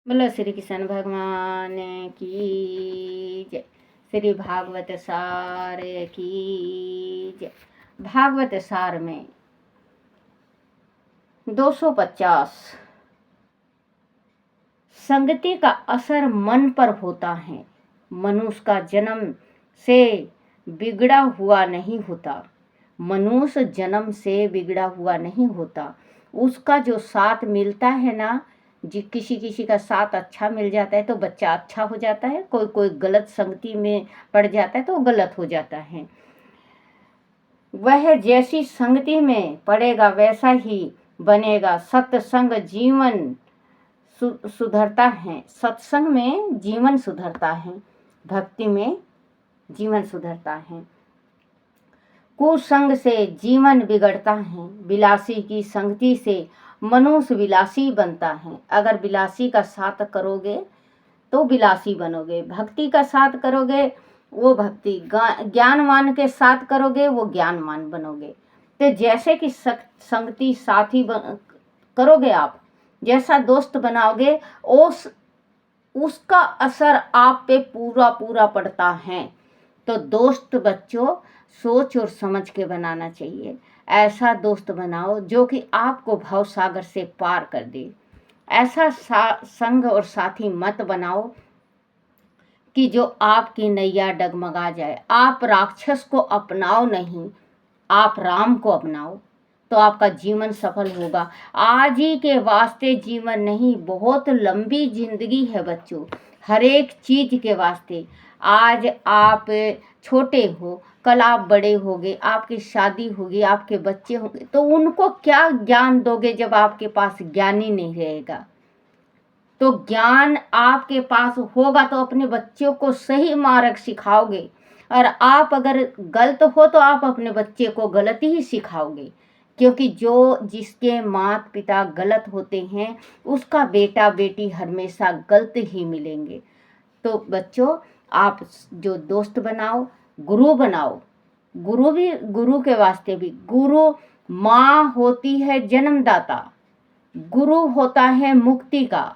बोलो श्री कृष्ण भगवान की जय। श्री भागवत सार की जय। भागवत सार में 250 संगति का असर मन पर होता है। मनुष्य का जन्म से बिगड़ा हुआ नहीं होता। मनुष्य जन्म से बिगड़ा हुआ नहीं होता। उसका जो साथ मिलता है ना, किसी किसी का साथ अच्छा मिल जाता है तो बच्चा अच्छा हो जाता है, कोई कोई गलत संगति में पड़ जाता है तो गलत हो जाता है। वह जैसी संगति में पड़ेगा वैसा ही बनेगा। सत्संग जीवन सुधरता है। सत्संग में जीवन सुधरता है, भक्ति में जीवन सुधरता है। कुसंग से जीवन बिगड़ता है। विलासी की संगति से मनुष्य विलासी बनता है। अगर विलासी का साथ करोगे तो विलासी बनोगे, भक्ति का साथ करोगे वो भक्ति, ज्ञानवान के साथ करोगे वो ज्ञानवान बनोगे। तो जैसे कि संगति साथी करोगे आप, जैसा दोस्त बनाओगे उसका असर आप पे पूरा पूरा पड़ता है। तो दोस्त बच्चों सोच और समझ के बनाना चाहिए। ऐसा दोस्त बनाओ जो कि आपको भव सागर से पार कर दे। ऐसा संग और साथी मत बनाओ कि जो आपकी नैया डगमगा जाए। आप राक्षस को अपनाओ नहीं, आप राम को अपनाओ तो आपका जीवन सफल होगा। आज ही के वास्ते जीवन नहीं, बहुत लंबी जिंदगी है बच्चों, हर एक चीज के वास्ते। आज आप छोटे हो, कल आप बड़े होगे, आपकी शादी होगी, आपके बच्चे होंगे, तो उनको क्या ज्ञान दोगे जब आपके पास ज्ञान ही नहीं रहेगा। तो ज्ञान आपके पास होगा तो अपने बच्चों को सही मार्ग सिखाओगे, और आप अगर गलत हो तो आप अपने बच्चे को गलत ही सिखाओगे। क्योंकि जो जिसके माता पिता गलत होते हैं उसका बेटा बेटी हमेशा गलत ही मिलेंगे। तो बच्चों आप जो दोस्त बनाओ, गुरु बनाओ। गुरु भी, गुरु के वास्ते भी, गुरु माँ होती है जन्मदाता, गुरु होता है मुक्ति का,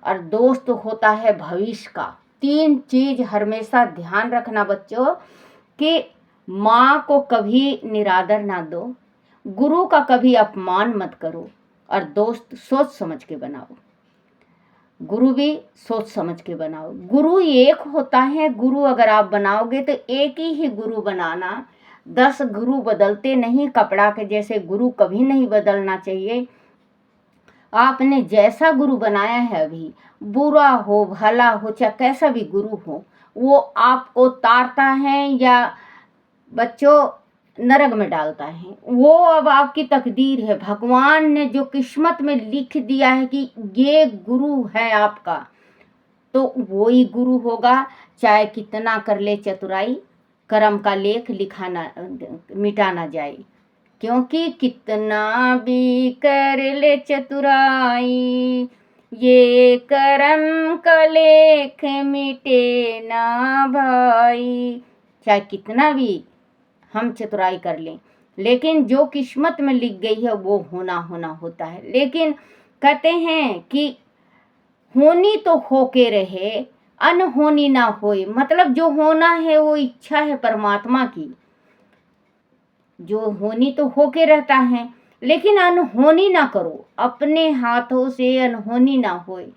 और दोस्त होता है भविष्य का। तीन चीज हमेशा ध्यान रखना बच्चों कि माँ को कभी निरादर ना दो, गुरु का कभी अपमान मत करो, और दोस्त सोच समझ के बनाओ। गुरु भी सोच समझ के बनाओ। गुरु एक होता है, गुरु अगर आप बनाओगे तो एक ही गुरु बनाना। 10 गुरु बदलते नहीं, कपड़ा के जैसे गुरु कभी नहीं बदलना चाहिए। आपने जैसा गुरु बनाया है, अभी बुरा हो भला हो चाहे कैसा भी गुरु हो, वो आपको तारता है या बच्चों नरक में डालता है, वो अब आपकी तकदीर है। भगवान ने जो किस्मत में लिख दिया है कि ये गुरु है आपका, तो वो ही गुरु होगा। चाहे कितना कर ले चतुराई, कर्म का लेख लिखा ना मिटा ना जाए। क्योंकि कितना भी कर ले चतुराई, ये कर्म का लेख मिटे ना भाई। चाहे कितना भी हम चतुराई कर लें, लेकिन जो किस्मत में लिख गई है वो होना होना होता है। लेकिन कहते हैं कि होनी तो होके रहे, अनहोनी ना होए। मतलब जो होना है वो इच्छा है परमात्मा की, जो होनी तो होके रहता है, लेकिन अनहोनी ना करो, अपने हाथों से अनहोनी ना होए।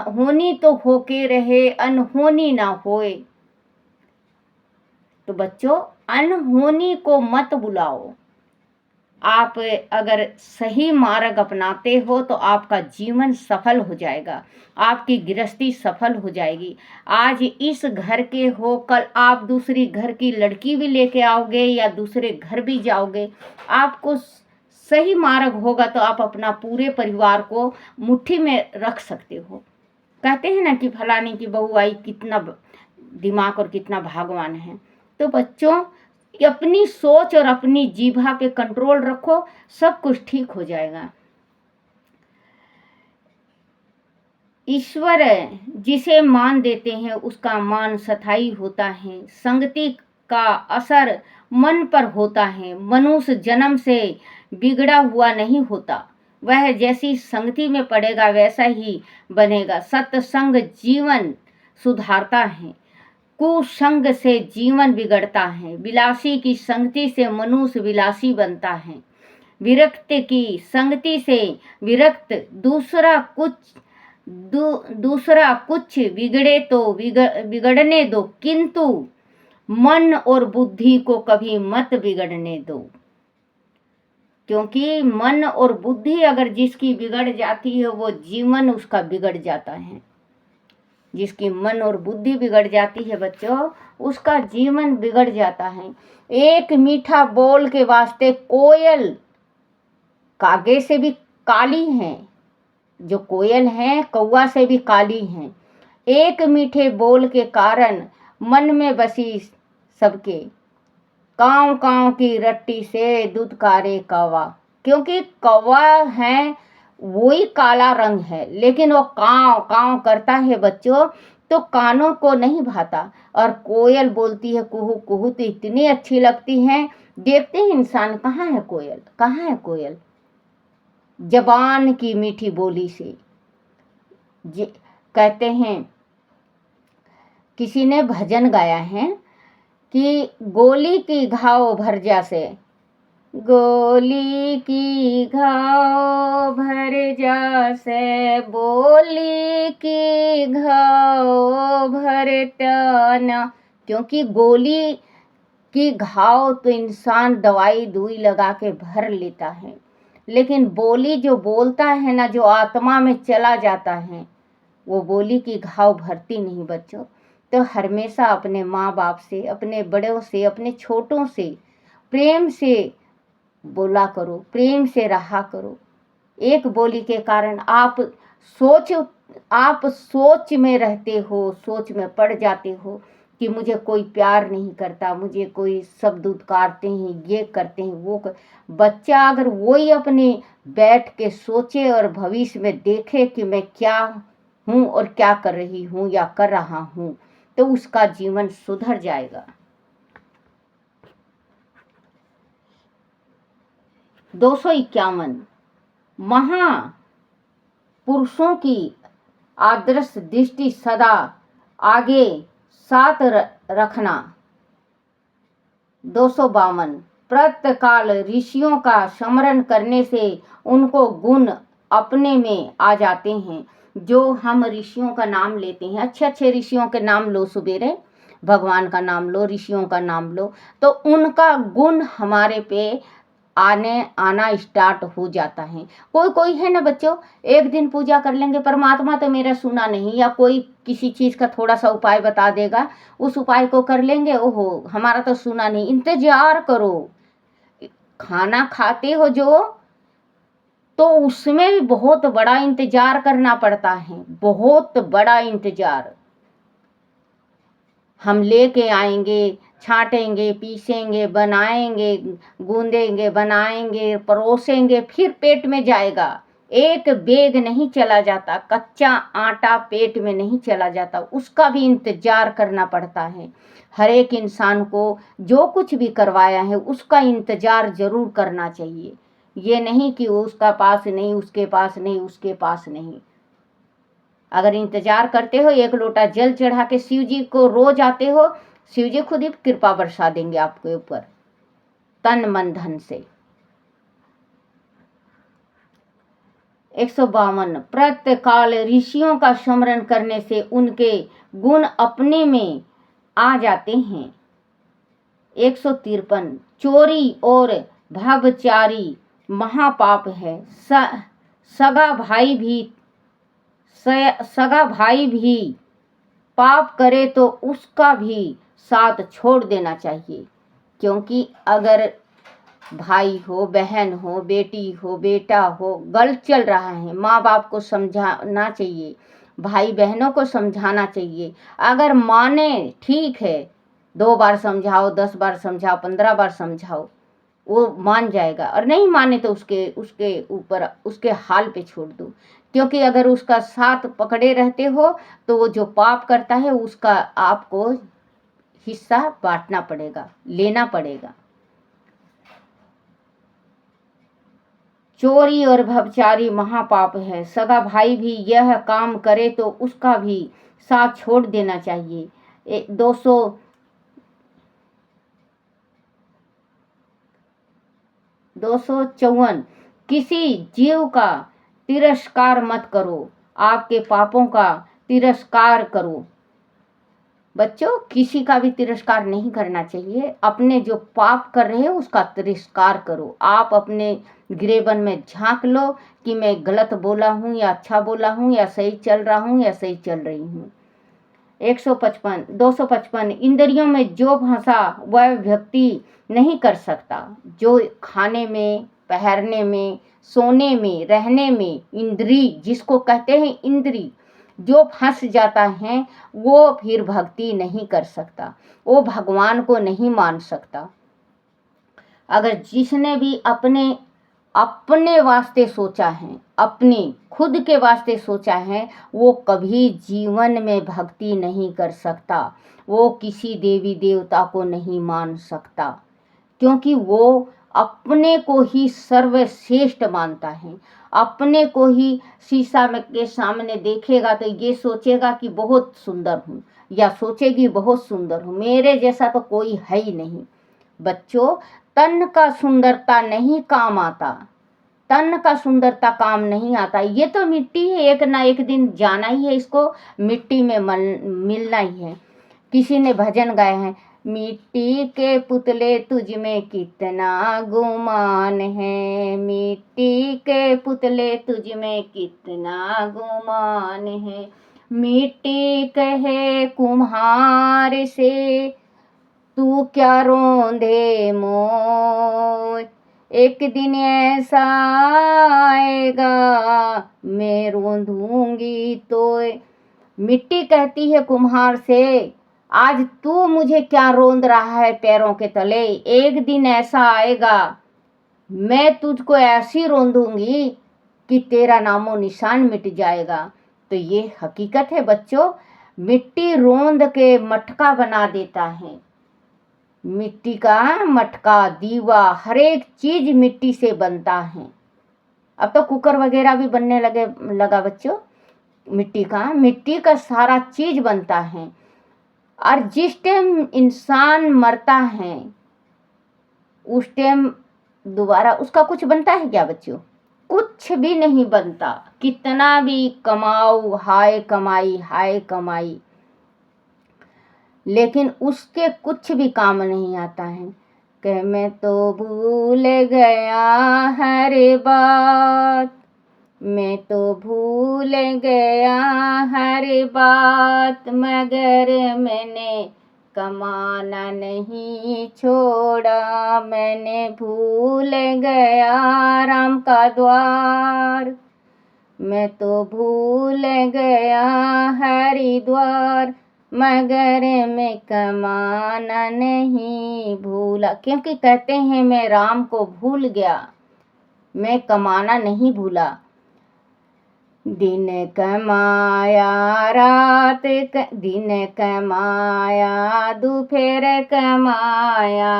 होनी तो होके रहे, अनहोनी ना होए। तो बच्चों अनहोनी को मत बुलाओ। आप अगर सही मार्ग अपनाते हो तो आपका जीवन सफल हो जाएगा, आपकी गृहस्थी सफल हो जाएगी। आज इस घर के हो, कल आप दूसरी घर की लड़की भी लेके आओगे या दूसरे घर भी जाओगे। आपको सही मार्ग होगा तो आप अपना पूरे परिवार को मुट्ठी में रख सकते हो। कहते हैं ना कि फलानी की बहू आई, कितना दिमाग और कितना भागवान है। तो बच्चों अपनी सोच और अपनी जीभा पे कंट्रोल रखो, सब कुछ ठीक हो जाएगा। ईश्वर जिसे मान देते हैं उसका मान स्थायी होता है। संगति का असर मन पर होता है। मनुष्य जन्म से बिगड़ा हुआ नहीं होता, वह जैसी संगति में पड़ेगा वैसा ही बनेगा। सत्संग जीवन सुधारता है, कुसंग से जीवन बिगड़ता है। विलासी की संगति से मनुष्य विलासी बनता है। विरक्त की संगति से विरक्त दूसरा कुछ बिगड़े तो बिगड़ने दो, किंतु मन और बुद्धि को कभी मत बिगड़ने दो। क्योंकि मन और बुद्धि अगर जिसकी बिगड़ जाती है वो जीवन उसका बिगड़ जाता है। जिसकी मन और बुद्धि बिगड़ जाती है बच्चों, उसका जीवन बिगड़ जाता है। एक मीठा बोल के वास्ते कोयल कागे से भी काली है, जो कोयल है कौवा से भी काली है। एक मीठे बोल के कारण मन में बसी सबके, कांव कांव की रट्टी से दुधकारे कौवा। क्योंकि कौवा है वही काला रंग है, लेकिन वो कांव कांव करता है बच्चों, तो कानों को नहीं भाता। और कोयल बोलती है कुहू कुहू, तो इतनी अच्छी लगती है। देखते हैं इंसान कहाँ है कोयल, कहाँ है कोयल। जबान की मीठी बोली से कहते हैं, किसी ने भजन गाया है कि गोली की घाव भर जासे, गोली की घाव भर जासे, बोली की घाव भरता ना। क्योंकि गोली की घाव तो इंसान दवाई दुई लगा के भर लेता है, लेकिन बोली जो बोलता है ना, जो आत्मा में चला जाता है, वो बोली की घाव भरती नहीं बच्चों। तो हमेशा अपने माँ बाप से, अपने बड़ों से, अपने छोटों से प्रेम से बोला करो, प्रेम से रहा करो। एक बोली के कारण आप सोच में रहते हो, सोच में पड़ जाते हो कि मुझे कोई प्यार नहीं करता, मुझे कोई शब्द उद्कारते हैं, ये करते हैं, वो बच्चा अगर वही अपने बैठ के सोचे और भविष्य में देखे कि मैं क्या हूँ और क्या कर रही हूँ या कर रहा हूँ, तो उसका जीवन सुधर जाएगा। 251 महापुरुषों की आदर्श दृष्टि सदा आगे साथ रखना। 252 प्रातःकाल ऋषियों का स्मरण करने से उनको गुण अपने में आ जाते हैं। जो हम ऋषियों का नाम लेते हैं, अच्छे अच्छे ऋषियों के नाम लो, सुबेरे भगवान का नाम लो, ऋषियों का नाम लो, तो उनका गुण हमारे पे आना स्टार्ट हो जाता है। कोई है ना बच्चों, एक दिन पूजा कर लेंगे, परमात्मा तो मेरा सुना नहीं, या कोई किसी चीज़ का थोड़ा सा उपाय बता देगा, उस उपाय को कर लेंगे, ओहो हमारा तो सुना नहीं। इंतजार करो, खाना खाते हो जो, तो उसमें भी बहुत बड़ा इंतजार करना पड़ता है, बहुत बड़ा इंतजार। हम लेके आएंगे, छांटेंगे, पीसेंगे, बनाएंगे, गूंदेंगे, बनाएंगे, परोसेंगे, फिर पेट में जाएगा। एक बेग नहीं चला जाता, कच्चा आटा पेट में नहीं चला जाता, उसका भी इंतजार करना पड़ता है। हर एक इंसान को जो कुछ भी करवाया है उसका इंतजार जरूर करना चाहिए। ये नहीं कि उसका पास नहीं, उसके पास नहीं, उसके पास नहीं। अगर इंतजार करते हो, एक लोटा जल चढ़ा के शिव जी को रोज आते हो, शिव जी खुद ही कृपा बरसा देंगे आपके ऊपर, तन मन धन से। 152 प्रातःकाल ऋषियों का स्मरण करने से उनके गुण अपने में आ जाते हैं। 153 चोरी और भवचारी महापाप है। सगा भाई भी पाप करे तो उसका भी साथ छोड़ देना चाहिए। क्योंकि अगर भाई हो, बहन हो, बेटी हो, बेटा हो, गलत चल रहा है, माँ बाप को समझाना चाहिए, भाई बहनों को समझाना चाहिए। अगर माने ठीक है, 2 बार समझाओ, 10 बार समझाओ, 15 बार समझाओ, वो मान जाएगा। और नहीं माने तो उसके ऊपर, उसके हाल पे छोड़ दो। क्योंकि अगर उसका साथ पकड़े रहते हो तो वो जो पाप करता है उसका आपको हिस्सा बांटना पड़ेगा, लेना पड़ेगा। चोरी और व्यभिचारी महापाप है। सगा भाई भी यह काम करे तो उसका भी साथ छोड़ देना चाहिए। 254 किसी जीव का तिरस्कार मत करो, आपके पापों का तिरस्कार करो। बच्चों, किसी का भी तिरस्कार नहीं करना चाहिए। अपने जो पाप कर रहे हो उसका तिरस्कार करो। आप अपने गिरेबन में झांक लो कि मैं गलत बोला हूँ या अच्छा बोला हूँ, या सही चल रहा हूँ या सही चल रही हूँ। 255 इंद्रियों में जो भाषा वह व्यक्ति नहीं कर सकता, जो खाने में, पहनने में, सोने में, रहने में इंद्री जिसको कहते हैं इंद्री, जो फंस जाता है वो फिर भक्ति नहीं कर सकता, वो भगवान को नहीं मान सकता। अगर जिसने भी अपने अपने वास्ते सोचा है, अपने खुद के वास्ते सोचा है, वो कभी जीवन में भक्ति नहीं कर सकता, वो किसी देवी देवता को नहीं मान सकता, क्योंकि वो अपने को ही सर्वश्रेष्ठ मानता है। अपने को ही शीशा में के सामने देखेगा तो ये सोचेगा कि बहुत सुंदर हूँ, या सोचेगी बहुत सुंदर हूँ, मेरे जैसा तो कोई है ही नहीं। बच्चों, तन का सुंदरता नहीं काम आता, तन का सुंदरता काम नहीं आता। ये तो मिट्टी है, एक ना एक दिन जाना ही है, इसको मिट्टी में मिलना ही है। किसी ने भजन गाए हैं, मिट्टी के पुतले तुझ में कितना गुमान है, मिट्टी के पुतले तुझ में कितना गुमान है। मिट्टी कहे कुम्हार से तू क्या रोंदे मोय, एक दिन ऐसा आएगा मैं रोंदूंगी तोय। मिट्टी कहती है कुम्हार से, आज तू मुझे क्या रोंद रहा है पैरों के तले, एक दिन ऐसा आएगा मैं तुझको ऐसी रोंदूंगी कि तेरा नामो निशान मिट जाएगा। तो ये हकीकत है बच्चों, मिट्टी रोंद के मटका बना देता है। मिट्टी का मटका, दीवा, हर एक चीज मिट्टी से बनता है। अब तो कुकर वगैरह भी बनने लगा बच्चों, मिट्टी का सारा चीज बनता है। और जिस टाइम इंसान मरता है उस टाइम दोबारा उसका कुछ बनता है क्या बच्चों? कुछ भी नहीं बनता। कितना भी कमाओ, हाय कमाई हाय कमाई, लेकिन उसके कुछ भी काम नहीं आता है। कि मैं तो भूल गया हर बात, मैं तो भूल गया हर बात, मगर मैंने कमाना नहीं छोड़ा, मैंने भूल गया राम का द्वार, मैं तो भूल गया हरिद्वार, मगर मैं कमाना नहीं भूला। क्योंकि कहते हैं मैं राम को भूल गया, मैं कमाना नहीं भूला। दिन कमाया दिन कमाया दोपहर कमाया,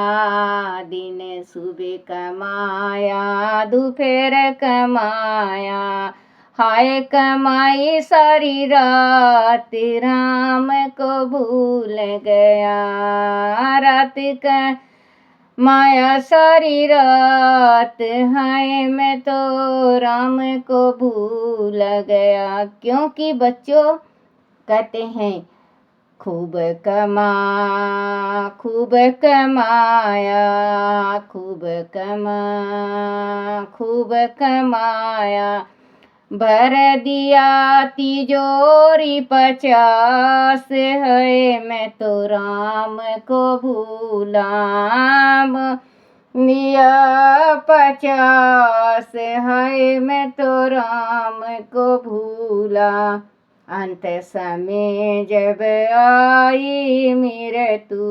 दिन सुबह कमाया दोपहर कमाया, हाय कमाई सारी रात राम को भूल गया, रात का माया सारी रात, हाय मैं तो राम को भूल गया। क्योंकि बच्चों कहते हैं खूब कमाया, खूब कमाया, भर दिया तिजोरी 50 है, मैं तो राम को भूला, दिया 50 है, मैं तो राम को भूला। अंत समय जब आई मृत्यु,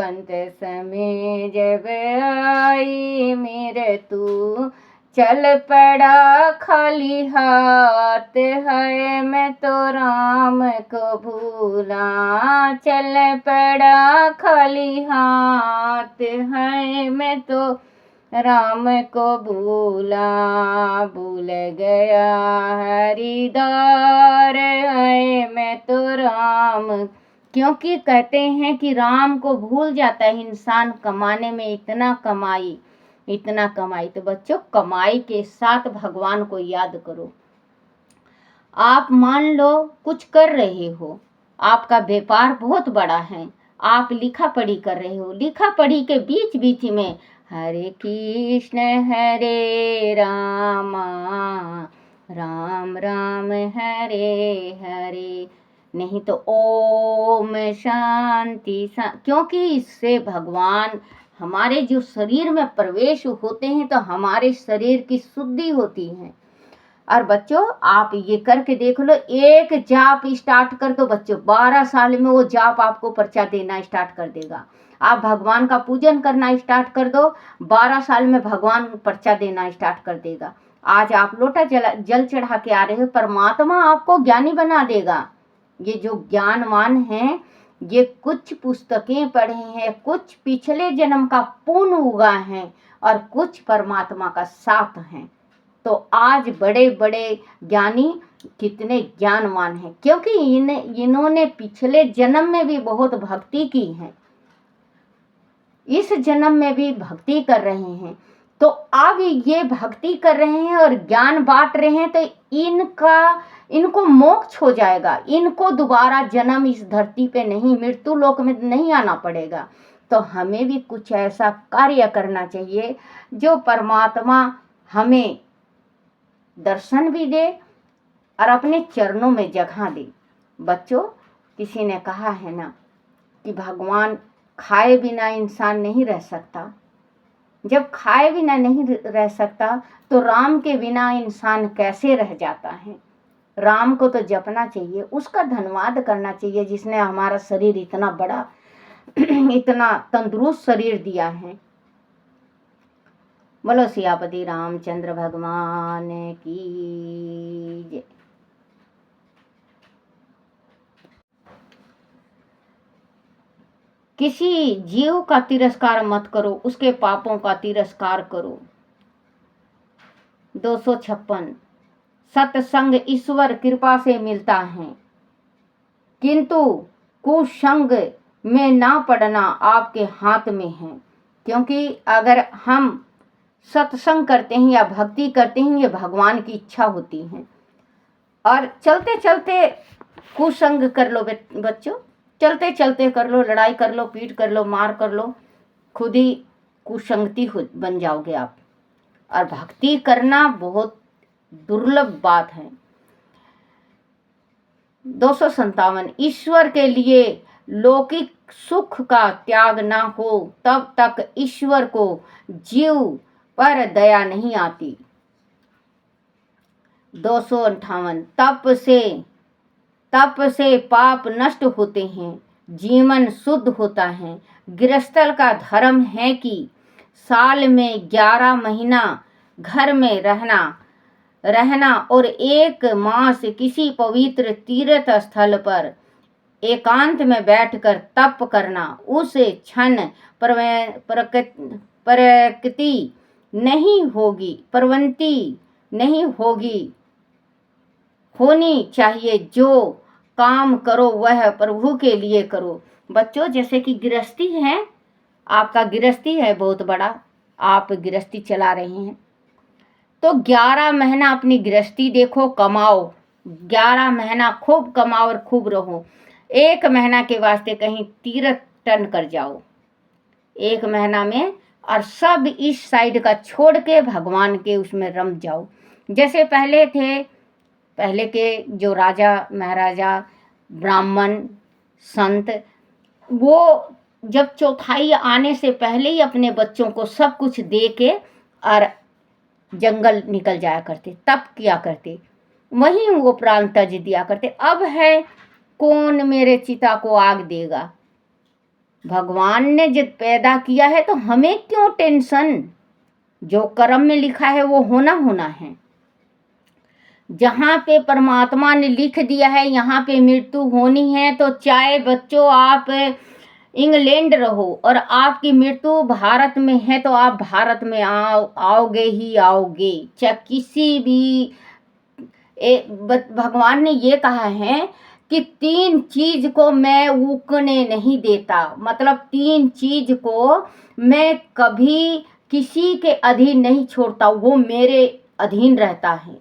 अंत समय जब आई मृत्यु, चल पड़ा खाली हाथ है, मैं तो राम को भूला, चल पड़ा खाली हाथ है, मैं तो राम को भूला भूल गया हरिद्वार है मैं तो राम। क्योंकि कहते हैं कि राम को भूल जाता है इंसान कमाने में, इतना कमाई। तो बच्चों, कमाई के साथ भगवान को याद करो। आप मान लो कुछ कर रहे हो, आपका व्यापार बहुत बड़ा है, आप लिखा पढ़ी कर रहे हो, लिखा पढ़ी के बीच बीच में हरे कृष्ण हरे रामा राम राम हरे हरे, नहीं तो ओम शांति क्योंकि इससे भगवान हमारे जो शरीर में प्रवेश होते हैं तो हमारे शरीर की शुद्धि होती है। और बच्चों, आप ये करके देख लो, एक जाप स्टार्ट कर दो बच्चों, 12 साल में वो जाप आपको पर्चा देना स्टार्ट कर देगा। आप भगवान का पूजन करना स्टार्ट कर दो, 12 साल में भगवान पर्चा देना स्टार्ट कर देगा। आज आप लोटा जल चढ़ा के आ रहे हो, परमात्मा आपको ज्ञानी बना देगा। ये जो ज्ञानवान हैं, ये कुछ पुस्तकें पढ़े हैं, कुछ पिछले जन्म का पुण्य हुआ है और कुछ परमात्मा का साथ हैं। तो आज बड़े बड़े ज्ञानी कितने ज्ञानवान हैं, क्योंकि इन्होंने पिछले जन्म में भी बहुत भक्ति की है, इस जन्म में भी भक्ति कर रहे हैं। तो अब ये भक्ति कर रहे हैं और ज्ञान बांट रहे हैं, तो इनको मोक्ष हो जाएगा, इनको दोबारा जन्म इस धरती पे नहीं, मृत्यु लोक में नहीं आना पड़ेगा। तो हमें भी कुछ ऐसा कार्य करना चाहिए जो परमात्मा हमें दर्शन भी दे और अपने चरणों में जगह दे। बच्चों, किसी ने कहा है ना कि भगवान खाए बिना इंसान नहीं रह सकता। जब खाए बिना नहीं रह सकता तो राम के बिना इंसान कैसे रह जाता है। राम को तो जपना चाहिए, उसका धन्यवाद करना चाहिए जिसने हमारा शरीर इतना बड़ा इतना तंदुरुस्त शरीर दिया है। बोलो सियापति रामचंद्र भगवान की जय। किसी जीव का तिरस्कार मत करो, उसके पापों का तिरस्कार करो। 256 सत्संग ईश्वर कृपा से मिलता है, किंतु कुसंग में ना पड़ना आपके हाथ में है। क्योंकि अगर हम सत्संग करते हैं या भक्ति करते हैं, ये भगवान की इच्छा होती है। और चलते चलते कुसंग कर लो बच्चों, चलते चलते कर लो, लड़ाई कर लो, पीट कर लो, मार कर लो, खुद ही कुसंगति बन जाओगे आप। और भक्ति करना बहुत दुर्लभ बात है। 257 ईश्वर के लिए लौकिक सुख का त्याग ना हो तब तक ईश्वर को जीव पर दया नहीं आती। 258 तप से पाप नष्ट होते हैं, जीवन शुद्ध होता है। गृहस्थल का धर्म है कि साल में 11 महीना घर में रहना और 1 मास किसी पवित्र तीर्थ स्थल पर एकांत में बैठकर तप करना। उस क्षण प्रकृति नहीं होगी, प्रवृत्ति नहीं होनी चाहिए। जो काम करो वह प्रभु के लिए करो। बच्चों, जैसे कि गृहस्थी है, आपका गृहस्थी है बहुत बड़ा, आप गृहस्थी चला रहे हैं, तो 11 महीना अपनी गृहस्थी देखो, कमाओ, 11 महीना खूब कमाओ और खूब रहो। 1 महीना के वास्ते कहीं तीर्थ टन कर जाओ 1 महीना में, और सब इस साइड का छोड़ के भगवान के उसमें रम जाओ। जैसे पहले के जो राजा महाराजा ब्राह्मण संत, वो जब चौथाई आने से पहले ही अपने बच्चों को सब कुछ दे के और जंगल निकल जाया करते, तप किया करते, वहीं वो प्राण त्याज दिया करते। अब है कौन मेरे चिता को आग देगा। भगवान ने जब पैदा किया है तो हमें क्यों टेंशन, जो कर्म में लिखा है वो होना है। जहाँ पे परमात्मा ने लिख दिया है यहाँ पे मृत्यु होनी है, तो चाहे बच्चों आप इंग्लैंड रहो और आपकी मृत्यु भारत में है तो आप भारत में आओगे ही आओगे, चाहे किसी भी भगवान ने ये कहा है कि 3 चीज को मैं उकने नहीं देता, मतलब 3 चीज को मैं कभी किसी के अधीन नहीं छोड़ता, वो मेरे अधीन रहता है।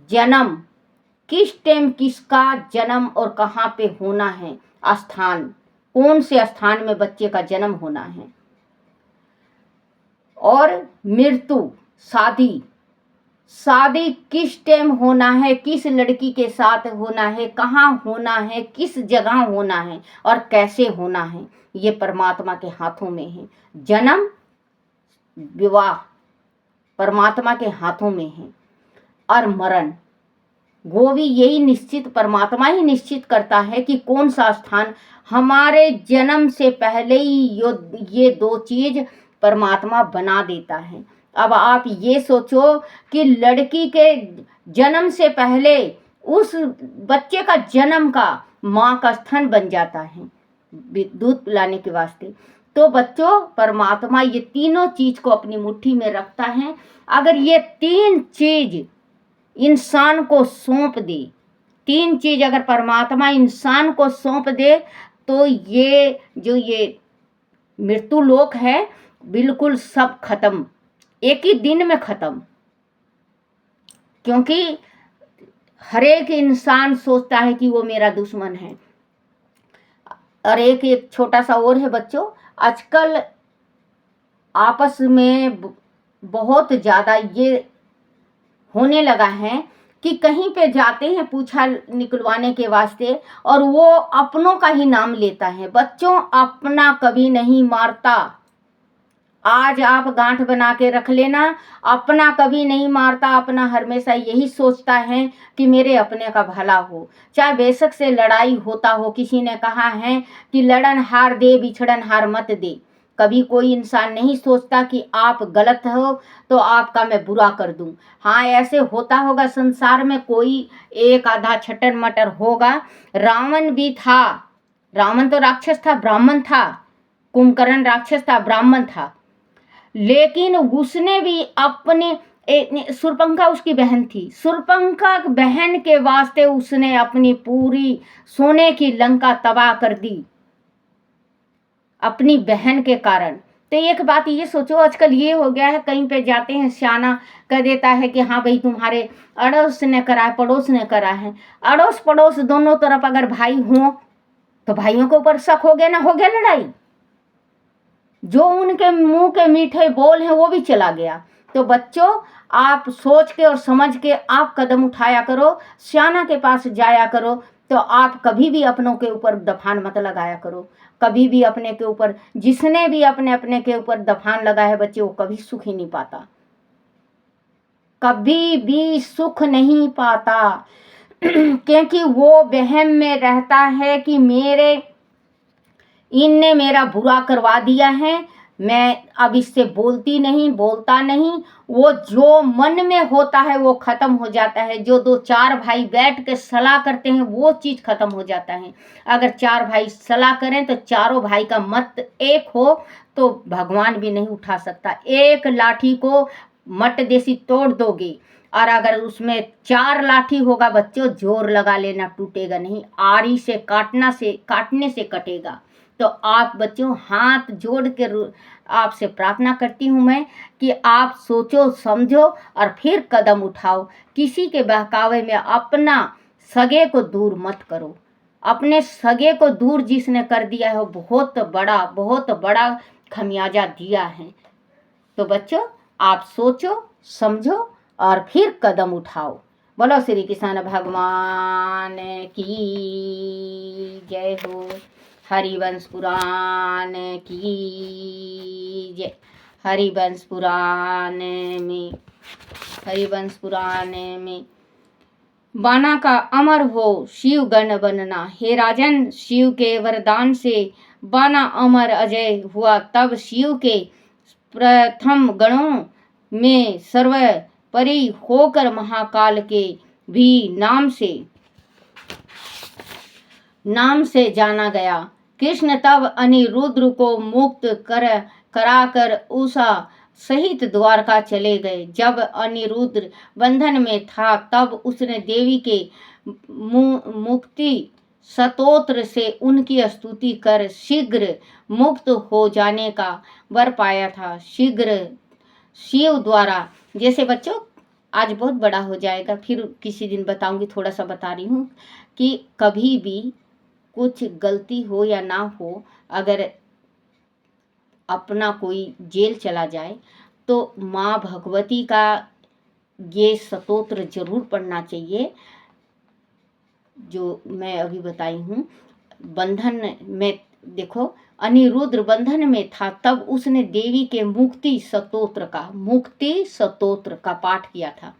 जन्म, किस टाइम किसका जन्म और कहाँ पे होना है, स्थान, कौन से स्थान में बच्चे का जन्म होना है, और मृत्यु, शादी, शादी किस टाइम होना है, किस लड़की के साथ होना है, कहाँ होना है, किस जगह होना है और कैसे होना है, ये परमात्मा के हाथों में है। जन्म, विवाह परमात्मा के हाथों में है, और मरण वो भी यही निश्चित परमात्मा ही निश्चित करता है कि कौन सा स्थान। हमारे जन्म से पहले ही ये 2 चीज परमात्मा बना देता है। अब आप ये सोचो कि लड़की के जन्म से पहले उस बच्चे का जन्म का माँ का स्थान बन जाता है दूध पिलाने के वास्ते। तो बच्चों, परमात्मा ये तीनों चीज को अपनी मुट्ठी में रखता है। अगर ये 3 चीज इंसान को सौंप दे, 3 चीज अगर परमात्मा इंसान को सौंप दे तो ये जो ये मृत्यु लोक है बिल्कुल सब खत्म, एक ही दिन में खत्म। क्योंकि हर एक इंसान सोचता है कि वो मेरा दुश्मन है। और एक छोटा सा और है बच्चों, आजकल आपस में बहुत ज़्यादा ये होने लगा है कि कहीं पे जाते हैं पूछा निकलवाने के वास्ते और वो अपनों का ही नाम लेता है। बच्चों, अपना कभी नहीं मारता। आज आप गांठ बना के रख लेना, अपना कभी नहीं मारता। अपना हमेशा यही सोचता है कि मेरे अपने का भला हो, चाहे बेशक से लड़ाई होता हो। किसी ने कहा है कि लड़न हार दे, बिछड़न हार मत दे। कभी कोई इंसान नहीं सोचता कि आप गलत हो तो आपका मैं बुरा कर दूं। हाँ, ऐसे होता होगा संसार में, कोई एक आधा छटर मटर होगा। रावण भी था, रावण तो राक्षस था, ब्राह्मण था। कुंभकर्ण राक्षस था, ब्राह्मण था, लेकिन उसने भी अपने शूर्पणखा उसकी बहन थी, शूर्पणखा बहन के वास्ते उसने अपनी पूरी सोने की लंका तबाह कर दी अपनी बहन के कारण। तो एक बात ये सोचो, आजकल ये हो गया है, कहीं पे जाते हैं सियाना कह देता है कि हाँ भाई तुम्हारे अड़ोस ने करा है, पड़ोस ने करा है। अड़ोस पड़ोस दोनों तरफ अगर भाई हों तो भाइयों के ऊपर शक हो गया ना, हो गया लड़ाई। जो उनके मुंह के मीठे बोल हैं वो भी चला गया। तो बच्चों, आप सोच के और समझ के आप कदम उठाया करो, सियाना के पास जाया करो। तो आप कभी भी अपनों के ऊपर दफान मत लगाया करो। कभी भी अपने के ऊपर, जिसने भी अपने अपने के ऊपर दफान लगाया है बच्चे, वो कभी सुख ही नहीं पाता, कभी भी सुख नहीं पाता। क्योंकि वो वहम में रहता है कि मेरे इनने मेरा बुरा करवा दिया है, मैं अब इससे बोलती नहीं, बोलता नहीं। वो जो मन में होता है वो खत्म हो जाता है। जो 2-4 भाई बैठ के सलाह करते हैं वो चीज़ खत्म हो जाता है। अगर 4 भाई सलाह करें तो चारों भाई का मत एक हो तो भगवान भी नहीं उठा सकता। एक लाठी को मट देसी तोड़ दोगे, और अगर उसमें 4 लाठी होगा बच्चों, जोर लगा लेना, टूटेगा नहीं। आरी से काटने से कटेगा। तो आप बच्चों, हाथ जोड़ के आपसे प्रार्थना करती हूँ मैं कि आप सोचो समझो और फिर कदम उठाओ। किसी के बहकावे में अपना सगे को दूर मत करो। अपने सगे को दूर जिसने कर दिया है वो बहुत बड़ा खमियाजा दिया है। तो बच्चों, आप सोचो समझो और फिर कदम उठाओ। बोलो श्री कृष्ण भगवान की जय हो। हरिवंश पुराण की जय। हरिवंश पुराण में बाना का अमर हो शिव गण बनना। हे राजन, शिव के वरदान से बाना अमर अजय हुआ। तब शिव के प्रथम गणों में सर्वोपरि होकर महाकाल के भी नाम से जाना गया। कृष्ण तब अनिरुद्ध को मुक्त कराकर उषा सहित द्वारका चले गए। जब अनिरुद्ध बंधन में था तब उसने देवी के मुक्ति स्तोत्र से उनकी स्तुति कर शीघ्र मुक्त हो जाने का वर पाया था। शीघ्र शिव द्वारा, जैसे बच्चों आज बहुत बड़ा हो जाएगा, फिर किसी दिन बताऊंगी, थोड़ा सा बता रही हूँ कि कभी भी कुछ गलती हो या ना हो, अगर अपना कोई जेल चला जाए तो माँ भगवती का ये स्तोत्र जरूर पढ़ना चाहिए जो मैं अभी बताई हूँ। बंधन में देखो, अनिरुद्ध बंधन में था तब उसने देवी के मुक्ति स्तोत्र का पाठ किया था।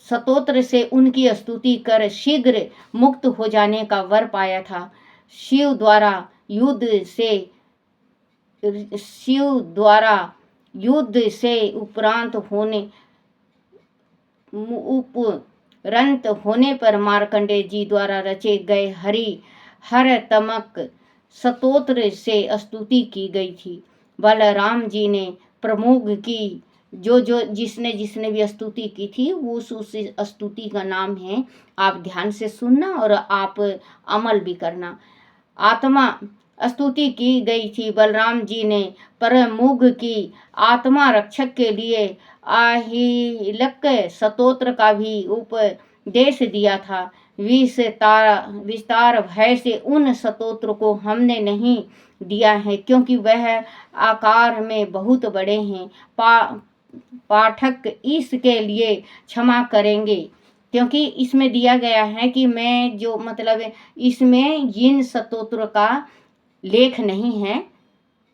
स्तोत्र से उनकी स्तुति कर शीघ्र मुक्त हो जाने का वर पाया था। शिव द्वारा युद्ध से उपरांत होने पर मार्कंडेय जी द्वारा रचे गए हर तमक स्तोत्र से स्तुति की गई थी। बलराम जी ने प्रमुख की जिसने भी स्तुति की थी उस स्तुति का नाम है, आप ध्यान से सुनना और आप अमल भी करना। आत्मा स्तुति की गई थी। बलराम जी ने प्रमुख की आत्मा रक्षक के लिए आहिलक स्तोत्र का भी उपदेश दिया था। विस्तार भय से उन स्तोत्र को हमने नहीं दिया है क्योंकि वह आकार में बहुत बड़े हैं। पाठक इसके लिए क्षमा करेंगे क्योंकि इसमें दिया गया है कि मैं जो मतलब इसमें जिन स्तोत्र का लेख नहीं है,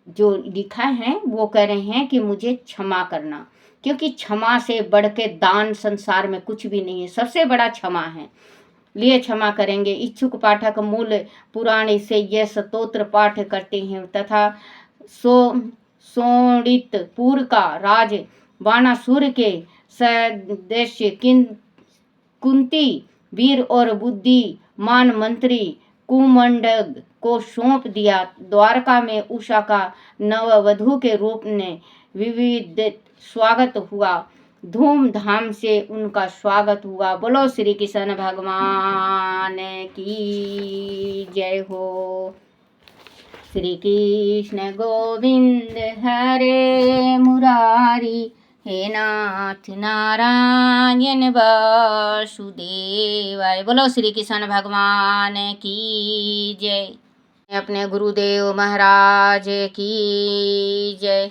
जो लिखा है वो कह रहे हैं कि मुझे क्षमा करना, क्योंकि क्षमा से बढ़ के दान संसार में कुछ भी नहीं है। सबसे बड़ा क्षमा है, लिए क्षमा करेंगे। इच्छुक पाठक मूल पुराण से यह स्तोत्र पाठ करते हैं तथा सोणितपुर का राज बाणासुर के सदस्य कुंती वीर और बुद्धिमान मंत्री कुमंडक को सौंप दिया। द्वारका में उषा का नववधू के रूप में विविध स्वागत हुआ। धूमधाम से उनका स्वागत हुआ। बोलो श्री कृष्ण भगवान की जय हो। श्री कृष्ण गोविंद हरे मुरारी, हे नाथ नारायण वासुदेवाय। बोलो श्री कृष्ण भगवान की जय। अपने गुरुदेव महाराज की जय।